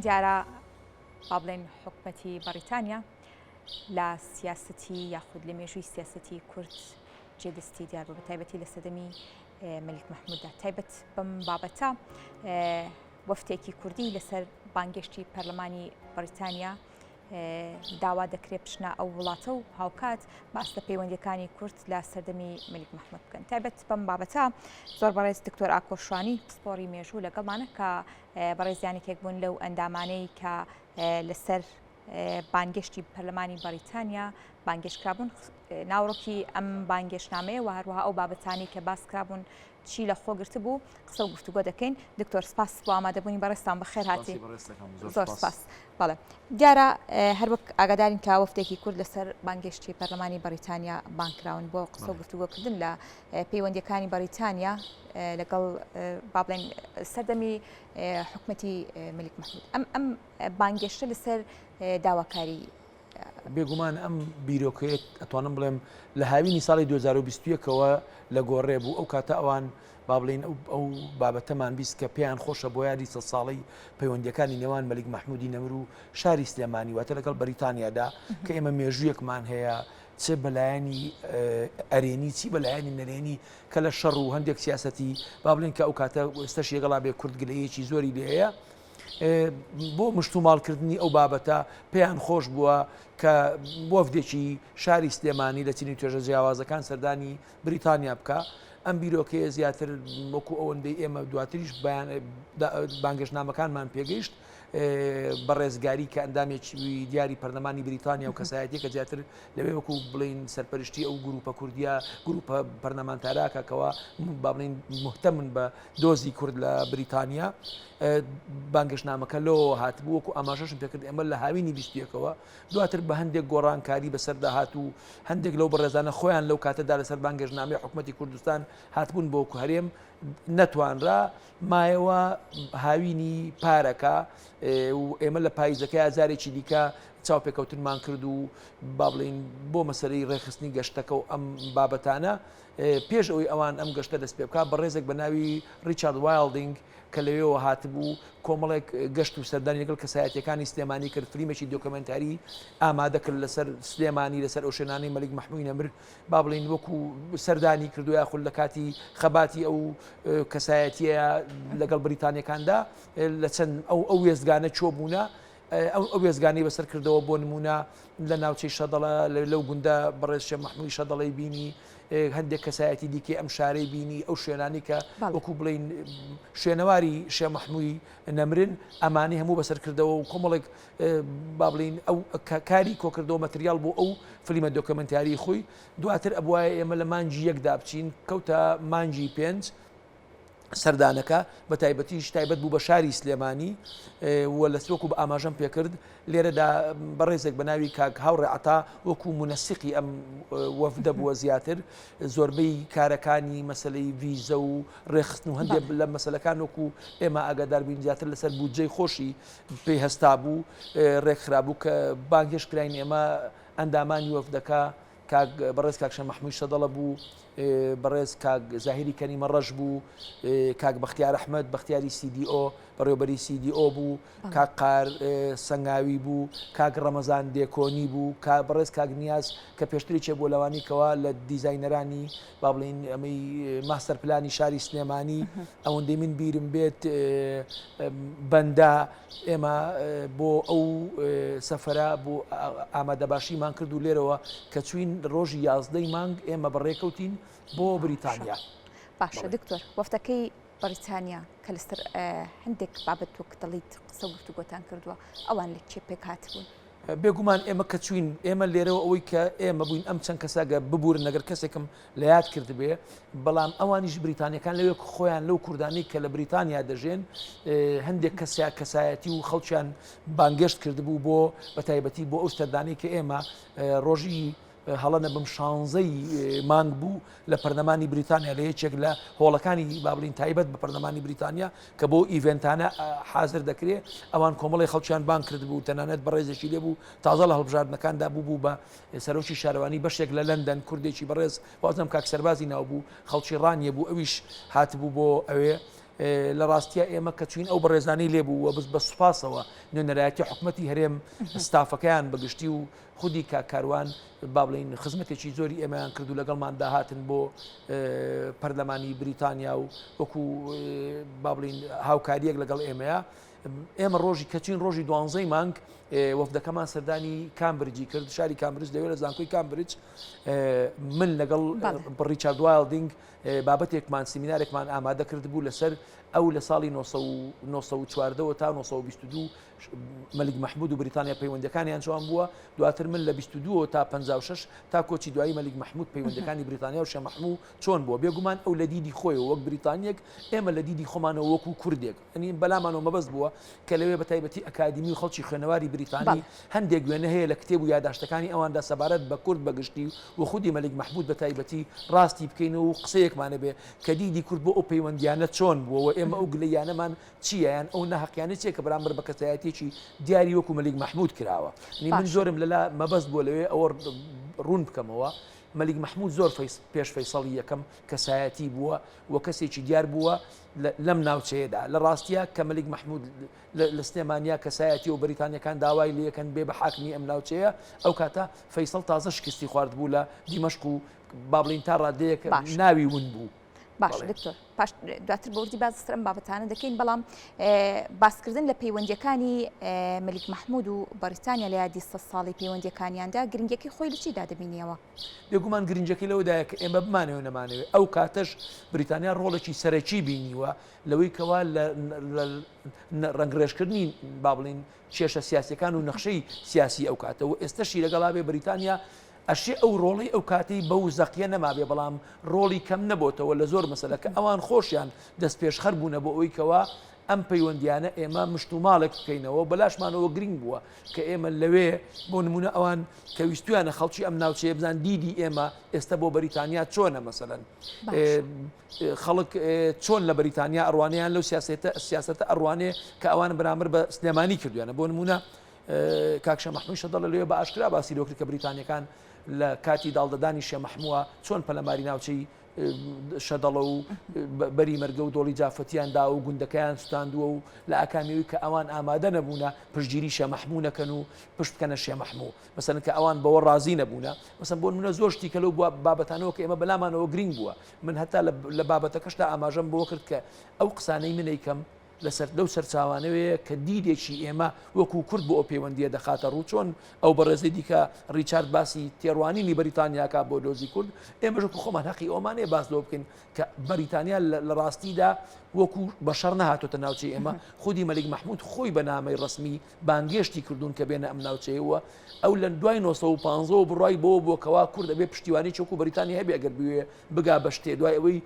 دیارە با بڵێن حکومەتی بەریتانیا لە سیاسەتی یاخود لە مێژووی سیاسەتی کورد جێدەستی دیار بە تایبەتی لە سەردەمی مەلیک مەحمووددا تایبەت بەم بابەتە وەفتێکی کوردی لەسەر بانگشتی پەرلەمانی بەریتانیا داوا دەکرێت پشنە ئەو وڵاتە و هاوکات باستە پەیوەندیەکانی کورد لە سەردەمی مەلیک مەحموود بکەن تایبەت بەم بابەتە زۆر بەڕێز دکتۆر ئاکۆشوانی پسپۆڕی مێژوو لەگەڵمانە کە بەڕێزیانێکێک بوون لەو ئەندامانەی کە لەسەر بانگشتی پەرلەمانی بەریتانیا بانگشتکرابوون ناوڕۆکی ئەم بانگێشنامەیە و هەروەها ئەو بابەتانی کە باس کرابوون چی لە خۆگرت بوو قسە و گفتوگۆ دەکەین دکتۆر سپاس بۆ ئامادەبوونی بەڕێستان بەخێر هاتی زۆر سپاس بەڵێ دیارە هەر وەک ئاگادارین کە وەفتێکی کورد لەسەر بانگشتی پەرلەمانی بەریتانیا بانکراون بۆ قسە و گفتوگۆکردن لە پەیوەندیەکانی بەریتانیا لەگەڵ با بڵێن سەردەمی حکومەتی مەلیک مەحموود ئەم بانگێشتە لەسەر داواکاری بێگومان ئەم بیرۆکەیەک ئەتوانم بڵێم لە هاوینی ساڵی 2021ەوە لە گۆڕێ بوو ئەو کاتە ئەوان با بڵێن ئەو بابەتەمان بیست کە پێیان خۆشە بۆ یادی سە ساڵی پەیوەندیەکانی نێوان مەلیک مەحموودی نەمر و شاری سلێمانی واتە لەگەڵ بەریتانیادا کە ئێمە مێژوویەکمان هەیە چه بەلایەنی ئەرێنی چی بەلایەنی نەرێنی کە لە شەڕ و هەندێک سیاسەتی با بڵێن کە ئەو کاتە ئێستاش یەگەڵا بێ کورد گلەیەکی زۆری لێ هەیە بۆ مشتوماڵکردنی ئەو بابەتە پێیان خۆش بووە کە وەفدێکی شاری سلێمانی لە چینی توێژە جیاوازەکان سەردانی بریتانیا بکە ئەم بیرۆکەیە زیاتر وەکو ئەوەندەی ئێمە دواتریش بانگەشتنامەکانمان پێگەیشت بە ڕێزگاری کە ئەندامێکی دیاری پەرلەمانی بریتانیا و کەسایەتیە کە زیاتر لەوێ وەکو بڵین سەرپەرشتی ئەو گروپە کوردیا گروپە پەرلەمانتاراکەکەوە با بڵین مهتەمن بە دۆزی کورد لە بریتانیا بانگەشتنامەکە لەوە هاتبوو وەکو ئاماژەشم پێکرد ئێمە لە هاوینی بیستیەکەوە دواتر بە هەندێک گۆڕانکاری بەسەردا هات و هەندێک لەو بەڕێزانە خۆیان لەو کاتەدا لەسەر بانگەشتنامەی حکومەتی کوردستان هاتبوون بۆ هەرێم نەتوانرا مایەوە هاوینی پارەکە و ئێمە لە پاییزەکە ئازارێکی دیکە چاوپێکەوتنمان کرد و با بڵین بۆ مەسەرەی ڕێخستنی گەشتەکە و ئەم بابەتانە پێش ئەوەی ئەوان ئەم گەشتە دەست پێ بکات بە ڕێزێک بە ناوی ریچارد وایلدینگ کە لەوێەوە هاتبوو کۆمەڵێک گەشت و سەردانی لەگەڵ کەسایەتەکانی سلێمانی کرد فلیمێکی دۆکمنتاری ئامادە کرد لەسەر سلێمانی لەسەر ئەو شوێنانی مەلیک مەحموودی نەمر با بڵین وەکو سەردانی کردو یاخود لە کاتی خەباتی ئەو کەسایەتیە لەگەڵ بریتانیەکاندا لە چەند ئەو وێزگانە چۆبوونە ئەو وێزگانی بەسەر کردەوە بۆ نمونە لە ناوچەی شەدەڵە لەو گوندە بەڕێز شێخ مەحموودی شەدەڵی بینی هەندێک کەسایەتی دیکە ئەم شارەی بینی ئەو شوێنانی کە وەکو بڵین شوێنەواری شێخ مەحموودی نەمرن ئەمانی هەموو بەسەرکردەوە و کۆمەڵێک با بڵین ئەو کاری کۆکردەوە مەتریال بۆ ئەو فلیمە دۆکمنتاری خۆی دواتر ئەبوایە ئێمە لە مانجی یەکدا بچین کەوتە مانجی 5 سەردانەکە بە تایبەتیش تایبەت بوو بە شاری سلێمانی و لە سۆک و بە ئاماژەم پێکرد لێرەدا بەڕێزێک بە ناوی کاک هاوڕێ عەتا وەکو مونەسیقی ئەم وەفدە بووە زیاتر زۆربەی کارەکانی مەسەلەی ڤیزە و ڕێخستن و هەندێک لە مەسەلەکان وەکو ئێمە ئاگادار بین زیاتر لەسەر بودجەی خۆشی پێی هەستا بوو ڕێکخرابوو کە بانگێشکراین ئێمە ئەندامانی وەفدەکە کاک بەڕێز کاک شێخ مەحموودی شەدەڵە بوو بەڕێز کاک زاهیری کەریمە ڕەش بوو کاک بەختیار ئەحمەد بەختیاری CDO بەڕێوەبەری CDO بوو کاک قار سەنگاوی بوو کاک ڕەمەزان دێکۆنی بوو بەڕێز کاک نیاز کە پێشتری چێ بۆ لەوانیکەوە لە دیزاینەرانی با بڵین ئەمەی ماستەر پلانی شاری سلێمانی ئەوەندەی من بیرم بێت بەندا ئێمە بۆ ئەو سەفەرە بۆ ئامادەباشیمان کرد و لێرەوە کە چوین ڕۆژی 11 مانگ ئێمە بەڕێکەوتین بۆ بریتانیا باشە دکتۆر وەفتەکەی بەریتانیا کە لەسەر هەندێک بابەت وەک دەڵیت قسە و گفتوگۆتان کردووە ئەوان لە چێ پێک هاتبوون بێگومان ئێمە کە چوین ئێمە لێرەوە ئەوەی کە ئێمە بووین ئەم چەند کەساگە ببوورن نەگەر کەسێکم لە یاد کرد بێ بەڵام ئەوانیش بریتانیەکان لەوێ خۆیان لەو کوردانی کە لە بریتانیا دەژێن هەندێک کەسایەتی و خەڵکیان بانگەشت کردبوو بۆ بە تایبەتی بۆ ئەو سەردانی کە ئێمە ڕۆژی هەڵەنە بم 16 مانگ بوو لە پەرلەمانی بریتانیا لە یەکێک لە هۆڵەکانی بابلین تایبەت بە پەرلەمانی بریتانیا کە بۆ ئیڤنتانە حاضر دەکرێت ئەوان کۆمەڵی خەڵکیان بان کرد بوو تەنانەت بەڕێزێکی لێ بوو تازە لە هەڵبژاردنەکاندا بوو بە سەرۆکی شارەوانی بەشێک لە لەندەن کوردێکی بەڕێز وازم کاک سەربازی ناو بوو خەڵکی ڕانیە بوو ئەویش هاتبوو بۆ ئەوێ لە ڕاستیە ئێمە کە چوین ئەو بەڕێزانەی لێبوو بە سوپاسەوە نوێنەرایەتی حکوومەتی هەرێم ستافەکەیان بەگشتی و خودی کاروان با بڵین خزمەتێکی زۆری ئێمەیان کردو لەگەڵمان داهاتن بۆ پەرلەمانی بریتانیا و وەکو با بڵین هاوکاریەک لەگەڵ ئێمەیە ئێمە ڕۆژی کەچین ڕۆژی 12 مانگ وەفدەکەمان سەردانی کامبرجی کرد شاری کامبرج لەوێ لە زانکۆی کامبرج من لەگەڵ ڕیچارد وایلدینگ بابەتێکمان سیمینارێکمان ئامادە کرد بوو لەسەر ئەو لە ساڵی 1940 تا 1922 مەلیک مەحمود و بریتانیا پەیوەندەکانیان چۆن بووە دواتر من لە 22 تا 56 تا کۆچی دوایی مەلیک مەحمود پەیوەندەکانی بریتانیا و شێخ مەحموود چۆن بووە بێگومان ئەو لە دیدی خۆیەوە وەک بریتانیەک ئێمە لە دیدی خۆمانەوە وەکو کوردێک ئەنی بەلامانەوە مەبەست بووە کە لەوێ بە تایبەتی ئەکادمی و خەڵکی خوێنەواری بریتانی هەندێک وێنە هەیە لە کتێب و یادداشتەکانی ئەواندا سەبارەت بە کورد بەگشتی و خودی مەلیک مەحمود بە تایبەتی ڕاستی بکەین و قسەیەکمانە بێ کە دیدی کورد بۆ ئەو پەیوەندیانە چۆن بووەوە ئێمە ئەو گلەیانەمان چییان ئەو نەحەقیانە چێ کە بەرامبەر بە کەسایەتێکی دیاری وەکو مەلیک مەحمود کراوە من زۆرم لەلا مەبەست بووە لەوێ ئەوە ڕوون بکەمەوە مەلیک مەحمود زۆر پێش فەیسەڵی یەکەم کەسایەتی بووە و کەسێکی دیار بووە لەم ناوچەیەدا لە ڕاستیە کە مەلیک مەحمود لە سلێمانیا کەسایەتی و بریتانیەکان داوای لە یەکەن بێ بە حاکمی ئەم ناوچەیە ئەو کاتە فەیسەڵ تازە شکستی خوارد بوو لە دیمەشق و با بڵین تا ڕادەیەک ناوی ون بوو. باش دکتۆر پاش دواتر بۆردی بازستر ئەم بابەتانە دەکەین بەڵام باسکردن لە پەیوەندیەکانی مەلیک مەحمود و بەریتانیا لە یادی 100 ساڵی پەیوەندیەکانیاندا گرنگیەکەی خۆی لە چیدا دەبینیەوە؟ بێگومان گرنگەکەی لەوەدایە کە ئێمە بمانەوە نەمانەوێت ئەو کاتەش بریتانیا ڕۆڵێکی سەرەکی بینیوە لەوەی کەوا لە ڕەنگڕێژکردنی با بڵین کێشە سیاسیەکان و نەخشەی سیاسی ئەو کاتەوە ئێستاشی لەگەڵا بێ بریتانیا ئەشێ ئەو ڕۆڵی ئەو کاتی بەو زەقیە نەمابێ بەڵام ڕۆڵی کەم نەبووتەوە لە زۆر مەسەلەکە ئەوان خۆشیان دەست پێشخەر بوونە بۆ ئەوی کەوا ئەم پەیوەندیانە ئێمە مشت و ماڵێک بکەینەوە بەلاشمانەوە گرنگ بووە کە ئێمە لەوێ بۆ نمونە ئەوان کە ویستویانە خەڵکی ئەم ناوچەیە بزان دیدی ئێمە ئێستا بۆ بەریتانیا چۆنە مەسەلەن خەڵک چۆن لە بەریتانیا ئەڕوانیان لەو سیاسەتە ئەڕوانێ کە ئەوان بەرامبەر بە سلێمانی کردویانە بۆ نمونە کاک شێخ مەحموود شەدەڵ لەوێ بە ئاشکرا باسی لۆ کرد کە بریتانیەکان لە کاتی داڵدەدانی شێخ مەحمووە چۆن پەلەماری ناوچەی شەدەڵە و بەری مەرگە و دۆڵی جافەتیاندا و گوندەکەیان سوتاندووە و لە ئاکامیەوەی کە ئەوان ئامادە نەبوونە پشتگیری شێخ مەحموود نەکەن و پشت بکەنە شێخ مەحموود مەسەلەن کە ئەوان بەوە ڕازی نەبوونە مەسەن بۆ نمونە زۆر شتی کە لەو بابەتانەوە کە ئێمە بەلامانەوە گرنگ بووە من هەتا لە بابەتەکەشدا ئاماژەم بۆ کرد کە ئەو قسانەی من ئەیکەم لەسەر لەو سەرچاوانەوەیە کە دیدێکی ئێمە وەکو کورد بۆ ئەو پەیوەندیە دەخاتە ڕوو چۆن ئەو بەڕێزەی دیکە ڕیچارد باسی تێڕوانینی بەریتانیاکە بۆ دۆزی کورد ئێمەش وەکو خۆمان حەقی ئەومانەیە باس لەوە بکەین کە بەریتانیا لە ڕاستیدا وەکو بەشەر نەهاتۆتە ناوچەی ئێمە خودی مەلیک مەحموود خۆی بە نامەی ڕسمی بانگێشتی کردوون کە بێنە ئەم ناوچەیەوە ئەو لە دوای 1950 بڕای بۆ کەوا کورد دەبێ پشتیوانی چۆکو بەریتانیا هەبێ ئەگەر بوێ بگا بە شتێ دوای ئەوەی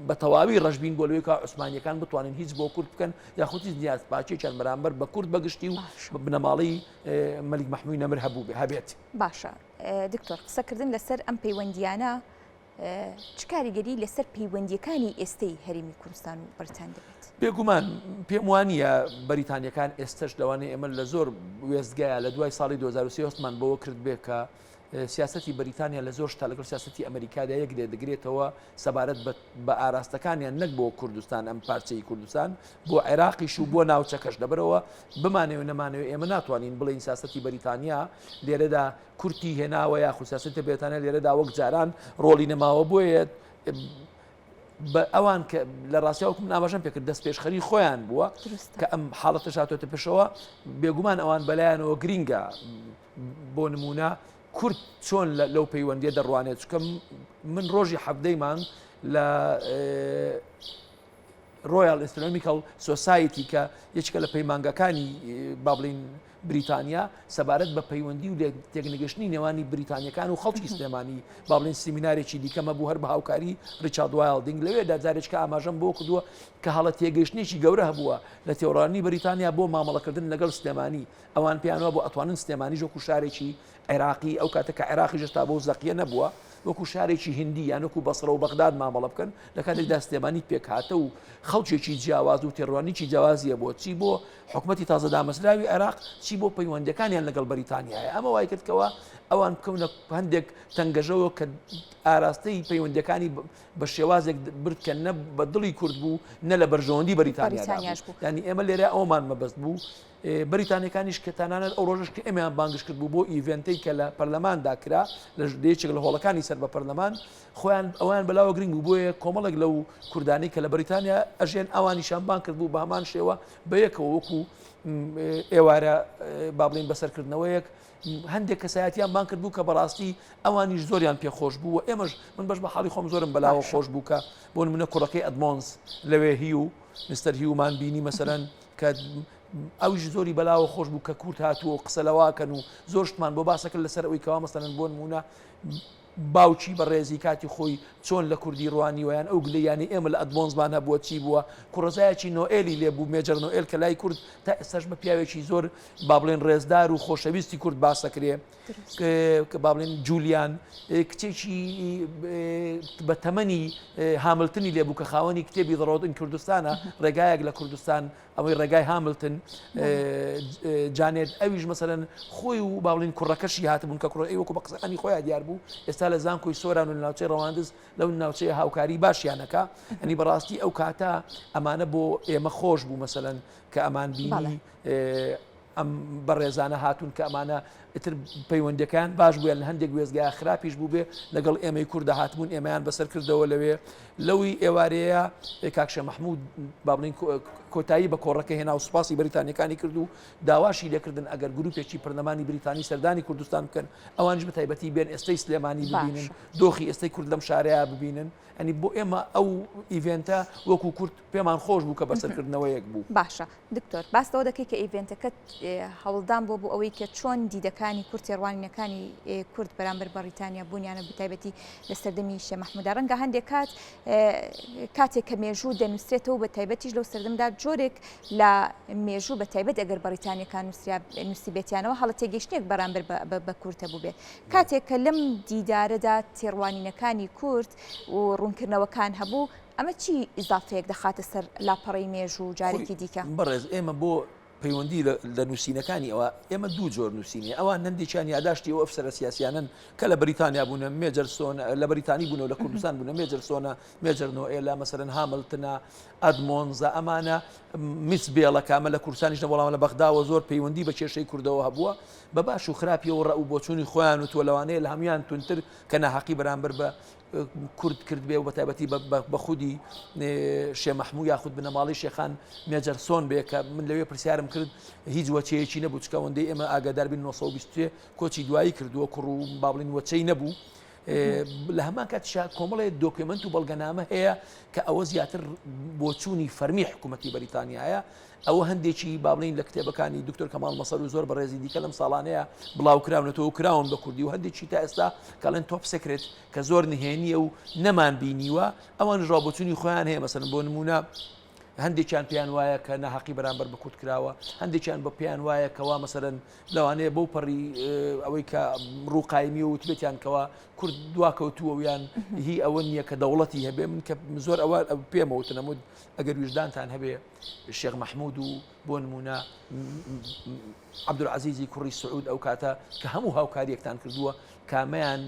بە تەواوی ڕەشبین بۆ لەوەی کە عوسمانیەکان بتوانن هیچ بۆ کورد بکەن یاخود هیچ نیاز پاچێکیان بەرامبەر بە کورد بەگشتی و بنەماڵی مەلیک مەحموود نەمر هەبێت. باشە دکتۆر قسەکردن لەسەر ئەم پەیوەندیانە چ کاریگەری لەسەر پەیوەندیەکانی ئێستەی هەرێمی کوردستان و بەریتان دەبێت؟ بێگومان پێم وانە بەریتانیەکان ئێستش لەوانەیە ئێمە لە زۆر وێستگایە لە دوای ساڵی 2023مان بەوە کرد بێ کە سیاسەتی بەریتانیا لە زۆر شتا لەگەڵ سیاسەتی ئەمریکادا یەک دەگرێتەوە سەبارەت بە ئاراستەکانیان نەک بۆ کوردستان ئەم پارچەی کوردستان بۆ عێراقیش و بۆ ناوچەکەش دەبرەوە بمانەوە نەمانەوە ئێمە ناتوانین بڵین سیاسەتی بەریتانیا لێرەدا کورتی هێناوە یاخود سیاسەتی بەریتانیا لێرەدا وەک جاران ڕۆڵی نەماوە بۆیە بە ئەوان کە لە ڕاستیاوەکم نامەژەم پێکرد دەست پێشخەری خۆیان بووە کە ئەم حاڵەتە هاتۆتە پێشەوە بێگومان ئەوان بەلایەنەوە گرینگە بۆ نمونە کورد چۆن لەو پەیوەندیە دەڕوانێت چکە من ڕۆژی حەفدەیمان لە ڕۆیال ئەسترۆنۆمیکەڵ سۆسایەتی کە یەکێکە لە پەیمانگەکانی با بڵین بریتانیا سەبارەت بە پەیوەندی و تێکنیگەشتنی نێوانی بریتانیەکان و خەڵکی سلێمانی با بڵین سیمینارێکی دیکەمە بوو هەر بە هاوکاری ڕیچارد وایلدینگ لەوێدا جارێککە ئاماژەم بۆ کردووە کە هەڵە تێگەشتنێکی گەورە هەبووە لە تێوەڕانی بریتانیا بۆ مامەڵەکردن لەگەڵ سلێمانی ئەوان پێیانەوە بۆ ئەتوانن سلێمانی وەکو شارێکی عێراقی ئەو کاتێککە عێراقی ژستا بۆ زەقیە نەبووە وەکو شارێکی هندی یان وەکو بەسڕە و بەغداد مامەڵە بکەن لە کاتێکدا سلێمانی پێکهاتە و خەڵکێکی جیاواز و تێڕوانیی جیاوازیە بۆ چی بۆ حکومەتی تازە دامەزراوی عێراق چ بچی بۆ پەیوەندەکانیان لەگەڵ بەریتانیایە ئەمە وای کردکەوە ئەوان بکەونە هەندێک تەنگەژەوە کە ئاراستەی پەیوەندەکانی بە شێوازێک برد کە نە بە دڵی کورد بوو نە لە بەرژەوەندی بەریتانیادا بوو. ینی ئێمە لێرە ئەومان مەبەست بوو بەریتانیەکانیش کە تانانەت ئەو ڕۆژش کە ئێمەیان بانگش کرد بوو بۆ ئیڤنتەی کە لە پەرلەماندا کرا لە یەکێک لە هۆڵەکانی سەر بە پەرلەمان خۆیان ئەویان بەلاوە گرنگ بوو بۆیە کۆمەڵێک لەو کوردانەی کە لە بەریتانیا ئەژێن ئەوانیشان بان کرد بوو بە هەمان شێوە بە یەکەوە وەکو ئێوارە با بڵین بەسەرکردنەوەیەک هەندێک کەسایەتیان بان کرد بوو کە بەڕاستی ئەوانیش زۆریان پێخۆش بوو ئێمەش من بەش بە حاڵی خۆم زۆرم بەلاوە خۆش بوو کە بۆ نمونە کوڕەکەی ئەدمۆنس لەوێ هی و مستەر هیومان بینی مەسەرەن کە ئەویش زۆری بەلاوە خۆش بوو کە کورت هاتووە قسە لەواکەن و زۆر شتمان بۆ باسەکرد لەسەر ئەوەی کەوا مەسەرەن بۆ نمونە باوکی بە ڕێزی کاتی خۆی چۆن لە کوردی ڕوانی ویان ئەو گلەیانی ئێمە لە ئەدمۆنزمان هەبووە چی بووە کوڕزایەکی نۆئێلی لێبوو مێجەر نۆئێل کە لای کورد تا ئێستاش بە پیاوێکی زۆر با بڵێن ڕێزدار و خۆشەویستی کورد باسەکرێ کە با بڵێن جولیان کچێکی بە تەمەنی هاملتنی لێبوو کە خاوەنی کتێبی دڕۆدن کوردستانە ڕێگایەک لە کوردستان ئەوەی ڕێگای هاملتن جانێت ئەویش مەسەرەن خۆی و با بڵێن کوڕەکەشی هاتبوون کە کوڕ ئەوەکو بە قسەکانی خۆیان دیار بوو ئێستا لە زانکۆی سۆران و ناوچەی ڕەواندز لەو ناوچەیە هاوکاری باشیانەکە ئەنی بەڕاستی ئەو کاتە ئەمانە بۆ ئێمە خۆش بوو مەسەرەن کە ئەمان بینی ئەم بەڕێزانە هاتوون کە ئەمانە ئتر پەیوەندەکان باش بووە لە هەندێک وێزگای خراپیش بوو بێ لەگەڵ ئێمەی کووردە هاتبوون ئێمەیان بەسەر کردەوە لەوێ لەوی ئێوارەیە کاکشە مەحموود با بڵین کۆتایی بە کۆڕەکە هێنا و سوپاسی بەریتانیەکانی کرد و داواشی لێکردن ئەگەر گروپێکی پەرلەمانی بریتانی سەردانی کوردستان بکەن ئەوانش بە تایبەتی بێن ئێستەی سلێمانی ببینن دۆخی ئێستەی کورد لەم شارەیە ببینن ئەنی بۆ ئێمە ئەو ئیڤێنتە وەکو کورد پێمان خۆش بوو کە بەسەرکردنەوەیەک بوو. باشە دکتۆر باسەوە دەکەی کە ئیڤێنتەکەت هەوڵدان بۆ ئەوەی کە چۆن دیدەکانی کورد تێڕوانینەکانی کورد بەرامبەر بەریتانیا بوونیانە بتایبەتی لە سەردەمی شێخ مەحموود ڕەنگە هەندێک کاتێک کە مێژوو دەنووسرێتەوە بە تایبەتیش لەو سەردەمدا جۆرێک لە مێژوو بە تایبەت ئەگەر بەریتانیەکان نووسی بێتیانەوە هەڵە تێگەیشتێک بەرامبەر بە کورتە بوو بێ کاتێک کە لەم دیدارەدا تێڕوانینەکانی کورد و ڕوونکردنەوەکان هەبوو ئەمە چی ئیزافەیەک دەخاتە سەر لاپەڕی مێژوو جارێکی دیکە بەڕێز ئێمە بۆ پەیوەندی لە نووسینەکانی ئەوە ئێمە دوو جۆر نووسینی ئەوان نەندێکیان یاداشتی ئەو ئەفسەرە سیاسیانن کە لە بەریتانیا بوونە مێجەرسۆن لە بەریتانی بوون و لە کوردستان بوونە مێجەرسۆنە مێجەر نۆئێلا مەسەرەن هاملتنە ئەدمۆنزە ئەمانە میس بێڵە کامە لە کوردستانیش وەڵام لە بەغداوە زۆر پەیوەندی بە کێشەی کوردەوە هەبووە بە باش و خراپیەوە ڕە و بۆچوونی خۆیان و تۆ لەوانەیە لە هەمویان تونتر کە ناحەقی بەرامبەر بە کورد کرد بێ و بە تایبەتی بە خودی شێخ مەحموود یاخود بنەماڵی شێخان مێجەرسۆن بێ کە من لەوێ پرسیارم کرد هیچ وەچەیەکی نەبوو چکە ئەوەندەی ئێمە ئاگادار بین 1920 کۆچی دوایی کردووە کوڕ و با بڵین وەچەی نەبوو لە هەمان کاتیشا کۆمەڵێ دۆکیومنت و بەڵگەنامە هەیە کە ئەوە زیاتر بۆچوونی فەرمی حکوومەتی بەریتانیایە ئەوە هەندێکی با بڵین لە کتێبەکانی دکتۆر کەماڵ مەسەر و زۆر بە ڕێزی دیکە لەم ساڵانەیە بڵاوکراونەتەوە کراون بە کوردی و هەندێکی تا ئێستا کەڵێن تۆپ سکرێت کە زۆر نهێنیە و نەمان بینیوە ئەوان ڕابۆچوونی خۆیان هەیە مەسەن بۆ نمونە هەندێکیان پێیان وایە کە ناحەقی بەرامبەر بە کورد کراوە هەندێکیان بە پێیان وایە کەوا مەسەرەن لەوانەیە بەو پەڕی ئەوەی کە ڕووقایمی و وتبێتیان کەوا کورد دواکەوتووەویان هی ئەوە نییە کە دەوڵەتی هەبێ من کە زۆر ئەوە پێمەوت نەمود ئەگەر وجدانتان هەبێ شێخ مەحموود و بۆ نمونە عەبدولعەزیزی کوڕی سعود ئەو کاتە کە هەموو هاوکاریەکتان کردووە کامەیان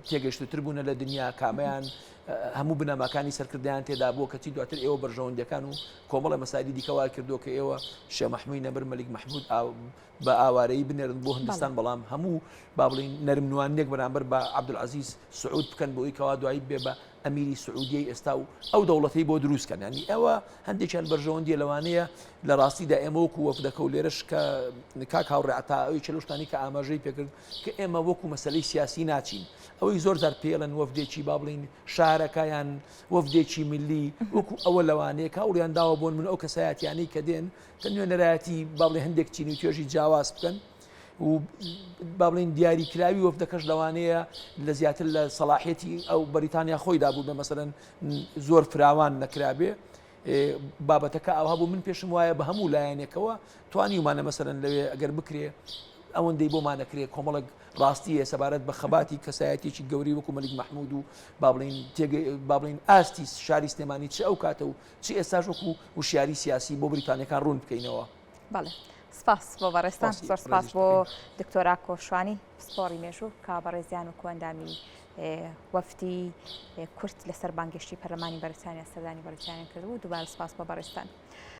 تێگەشتوتر بوونە لە دنیا کامەیان هەموو بنەماکانی سەرکردیان تێدا بووە کەچی دواتر ئێوە بەرژەوەندەکان و کۆمەڵە مەسایلی دیکەوا کردو کە ئێوە شێخ مەحموود نەبەر مەلیک مەحموود بە ئاوارەیی بنێرن بۆ هندستان بەڵام هەموو با بڵین نەرمنوانێک بەرامبەر بە عەبدولعەزیز سعود بکەن بۆی کەوا دوایی بێ بە ئەمیری سعودیەی ئێستا و ئەو دەوڵەتەی بۆ دروستکەن ینی ئەوە هەندێکیان بەرژەوەندیە لەوانەیە لە ڕاستیدا ئێمە وەکو وەفدەکە و لێرەش کە کاک هاوڕێعتا ئەوی چلوشتانی کە ئاماژەی پێکرد کە ئێمە وەکو مەسەلەی سیاسی ناچین ئەوەی زۆر زار پێڵەن وەفدێکی با بڵین شارەکەیان وەفدێکی ملی وەکو ئەوە لەوانەیە کاوڵیان داوە بۆن من ئەو کەسایەتیانەی کە دێن کە نوێنەرایەتی با بڵێ هەندێک چینی و توێژی جیاواز بکەن و با بڵین دیاریکراوی وەفدەکەش لەوانەیە لە زیاتر لە سەلاحێتی ئەو بەریتانیا خۆیدا بوو بە مەسەرەن زۆر فراوان نەکرابێ بابەتەکە ئەوها بوو من پێشم وایە بە هەموو لایەنێکەوە توانیمانە مەسەرەن لەوێ ئەگەر بکرێ ئەوەندەی بۆمانەکرێ کۆمەڵک ڕاستیە سەبارەت بە خەباتی کەسایەتێکی گەوری وەکو مەلیک مەحموود و با بڵین ئاستی شاری سلێمانی چ ئەو کاتە و چی ئێستاش وەکو وشیاری سیاسی بۆ بریتانیەکان ڕوون بکەینەوە. بەڵێ سپاس بۆ بەڕێستان سپاسی. زۆر سپاس بۆ دکتۆرا کۆشوانی پسپۆڕی مێژوو کا بەڕێزیان و کۆندامی وەفتی کورد لەسەر بانگشتی پەرلەمانی بەریتانیا سەردانی بەریتانیا کردبوو. دووبارە سپاس بۆ بەڕێستان.